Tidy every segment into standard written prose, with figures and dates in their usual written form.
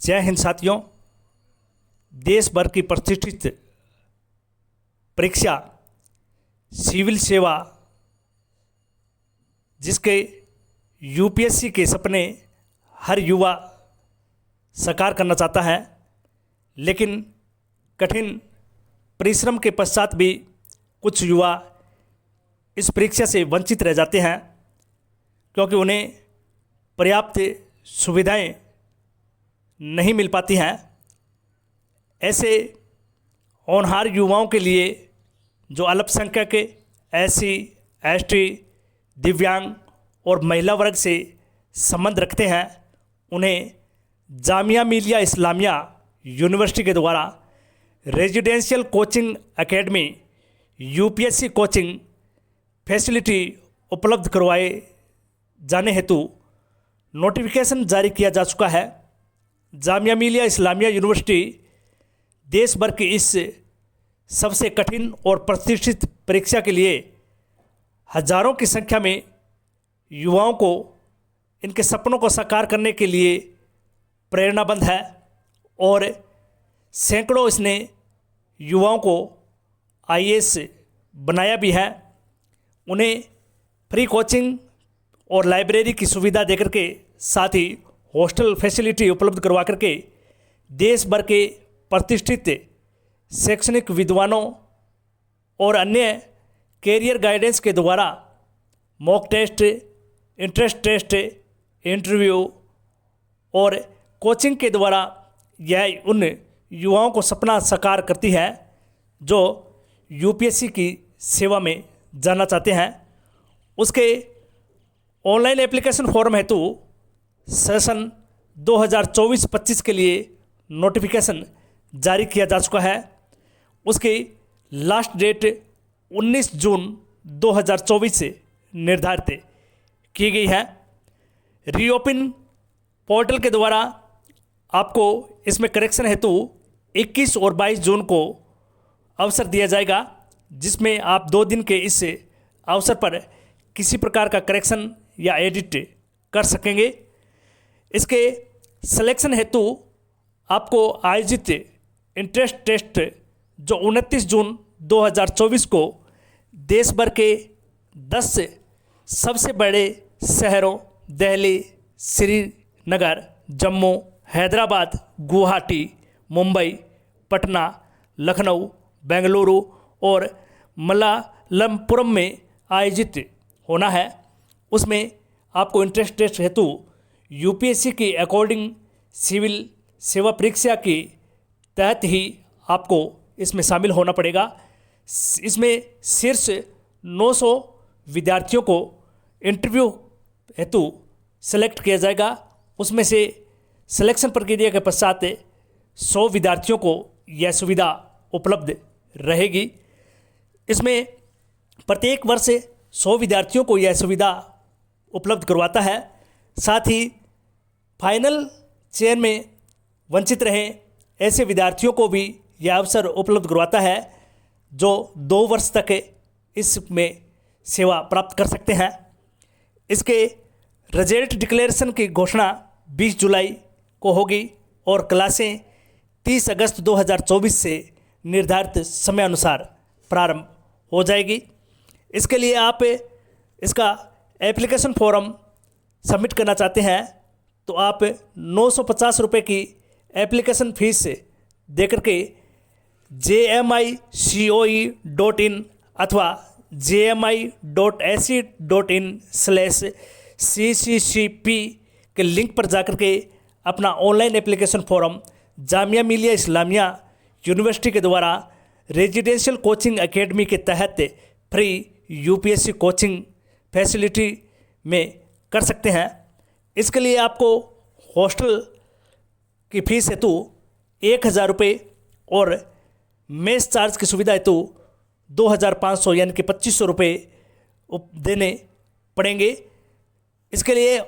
जय हिंद साथियों। देश भर की प्रतिष्ठित परीक्षा सिविल सेवा, जिसके यूपीएससी के सपने हर युवा साकार करना चाहता है, लेकिन कठिन परिश्रम के पश्चात भी कुछ युवा इस परीक्षा से वंचित रह जाते हैं, क्योंकि उन्हें पर्याप्त सुविधाएं नहीं मिल पाती हैं। ऐसे होनहार युवाओं के लिए जो अल्पसंख्यक, एससी, एसटी, दिव्यांग और महिला वर्ग से संबंध रखते हैं, उन्हें जामिया मिलिया इस्लामिया यूनिवर्सिटी के द्वारा residential coaching academy UPSC coaching facility उपलब्ध करवाए जाने हेतु नोटिफिकेशन जारी किया जा चुका है। जामिया मिलिया इस्लामिया यूनिवर्सिटी देश भर की इस सबसे कठिन और प्रतिष्ठित परीक्षा के लिए हजारों की संख्या में युवाओं को इनके सपनों को साकार करने के लिए प्रेरणाबंद है और सैकड़ों इसने युवाओं को आईएएस बनाया भी है। उन्हें फ्री कोचिंग और लाइब्रेरी की सुविधा देकर के, साथ ही हॉस्टल फैसिलिटी उपलब्ध करवा करके देश भर के प्रतिष्ठित शैक्षणिक विद्वानों और अन्य कैरियर गाइडेंस के द्वारा mock test, entrance test, interview और कोचिंग के द्वारा यह उन युवाओं को सपना साकार करती है जो यूपीएससी की सेवा में जाना चाहते हैं। उसके ऑनलाइन एप्लीकेशन फॉर्म हेतु सेशन 2024-25 के लिए नोटिफिकेशन जारी किया जा चुका है। उसकी लास्ट डेट 19 जून 2024 से निर्धारित की गई है। रीओपन पोर्टल के द्वारा आपको इसमें करेक्शन हेतु 21 और 22 जून को अवसर दिया जाएगा, जिसमें आप 2 दिन के इस अवसर पर किसी प्रकार का करेक्शन या एडिट कर सकेंगे। इसके सिलेक्शन हेतु आपको आयोजित इंट्रेंस टेस्ट जो 29 जून 2024 को देश भर के 10 सबसे बड़े शहरों दिल्ली, श्रीनगर, जम्मू, हैदराबाद, गुवाहाटी, मुंबई, पटना, लखनऊ, बेंगलुरु और मल्लापुरम में आयोजित होना है। उसमें आपको इंट्रेंस टेस्ट हेतु यूपीएससी की अकॉर्डिंग सिविल सेवा परीक्षा के तहत ही आपको इसमें शामिल होना पड़ेगा। इसमें शीर्ष 900 विद्यार्थियों को इंटरव्यू हेतु सेलेक्ट किया जाएगा। उसमें से सिलेक्शन प्रक्रिया के पश्चात 100 विद्यार्थियों को यह सुविधा उपलब्ध रहेगी। इसमें प्रत्येक वर्ष 100 विद्यार्थियों को यह सुविधा उपलब्ध करवाता है। साथ ही फाइनल चयन में वंचित रहे ऐसे विद्यार्थियों को भी यह अवसर उपलब्ध करवाता है जो 2 वर्ष तक इसमें सेवा प्राप्त कर सकते हैं। इसके रिजल्ट डिक्लेरेशन की घोषणा 20 जुलाई को होगी और क्लासें 30 अगस्त 2024 से निर्धारित समय अनुसार प्रारंभ हो जाएगी। इसके लिए आप इसका एप्लीकेशन फॉर्म सबमिट करना चाहते हैं तो आप 950 रुपये की एप्लीकेशन फीस देकर के jmicoe.in अथवा jmi.ac.in/cccp के लिंक पर जाकर के अपना online application form Jamia Millia Islamia university के द्वारा रेजिडेंशियल कोचिंग एकेडमी के तहत फ्री यूपीएससी कोचिंग फैसिलिटी में कर सकते हैं। इसके लिए आपको हॉस्टल की फीस हेतु 1000 रुपये और मेस चार्ज की सुविधा हेतु 2500 यानी कि 2500 रुपये देने पड़ेंगे। इसके लिए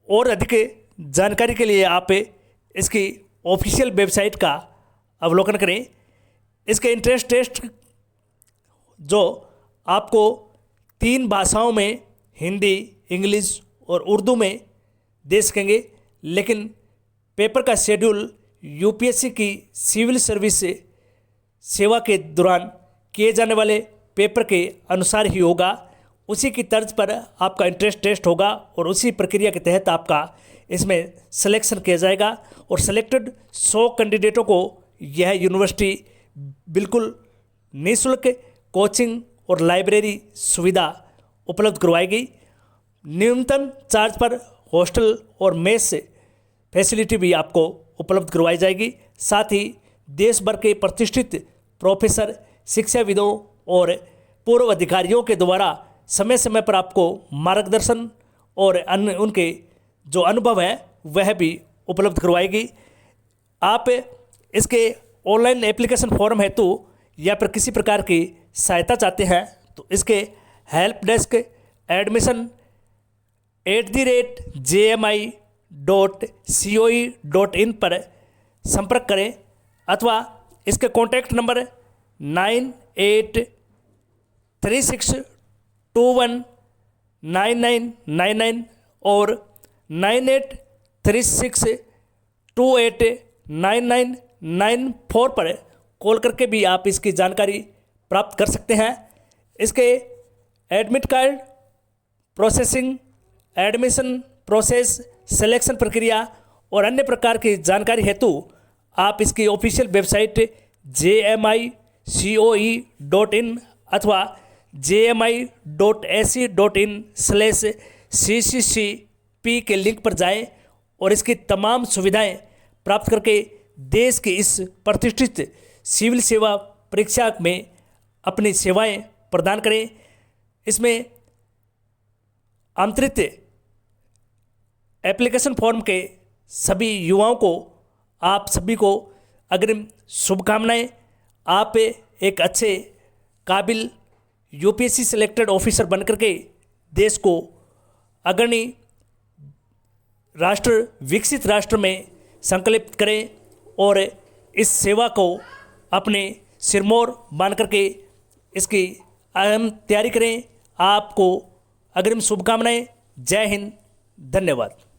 और अधिक जानकारी के लिए आप इसकी ऑफिशियल वेबसाइट का अवलोकन करें। इसके इंट्रेंस टेस्ट जो आपको 3 भाषाओं में हिंदी, इंग्लिश और उर्दू में दे सकेंगे, लेकिन पेपर का शेड्यूल यूपीएससी की सिविल सर्विस सेवा के दौरान किए जाने वाले पेपर के अनुसार ही होगा। उसी की तर्ज पर आपका इंट्रेंस टेस्ट होगा और उसी प्रक्रिया के तहत आपका इसमें सिलेक्शन किया जाएगा और सिलेक्टेड 100 कैंडिडेटों को यह यूनिवर्सिटी बिल्कुल निःशुल्क कोचिंग और लाइब्रेरी सुविधा उपलब्ध करवाएगी। न्यूनतम चार्ज पर हॉस्टल और मेस फैसिलिटी भी आपको उपलब्ध करवाई जाएगी। साथ ही देश भर के प्रतिष्ठित प्रोफेसर, शिक्षाविदों और पूर्व अधिकारियों के द्वारा समय समय पर आपको मार्गदर्शन और अन्य उनके जो अनुभव है वह भी उपलब्ध करवाएगी। आप इसके ऑनलाइन एप्लीकेशन फॉर्म हेतु या फिर किसी प्रकार की सहायता चाहते हैं तो इसके हेल्प डेस्क admission@jmi.coe.in पर संपर्क करें अथवा इसके कॉन्टैक्ट नंबर 9836219999 और 9836289994 पर कॉल करके भी आप इसकी जानकारी प्राप्त कर सकते हैं। इसके admit card processing, admission process, selection प्रक्रिया और अन्य प्रकार की जानकारी हेतु आप इसकी ऑफिशियल वेबसाइट jmi.coe.in अथवा jmi.ac.in/cccp के लिंक पर जाएं और इसकी तमाम सुविधाएं प्राप्त करके देश की इस प्रतिष्ठित सिविल सेवा परीक्षा में अपनी सेवाएं प्रदान करें। इसमें आमंत्रित एप्लीकेशन फॉर्म के सभी युवाओं को, आप सभी को अग्रिम शुभकामनाएं। आप एक अच्छे काबिल यूपीएससी सिलेक्टेड ऑफिसर बनकर के देश को अग्रणी राष्ट्र, विकसित राष्ट्र में संकल्पित करें और इस सेवा को अपने सिरमौर मान करके इसकी अहम तैयारी करें। आपको अग्रिम शुभकामनाएं। जय हिंद, धन्यवाद।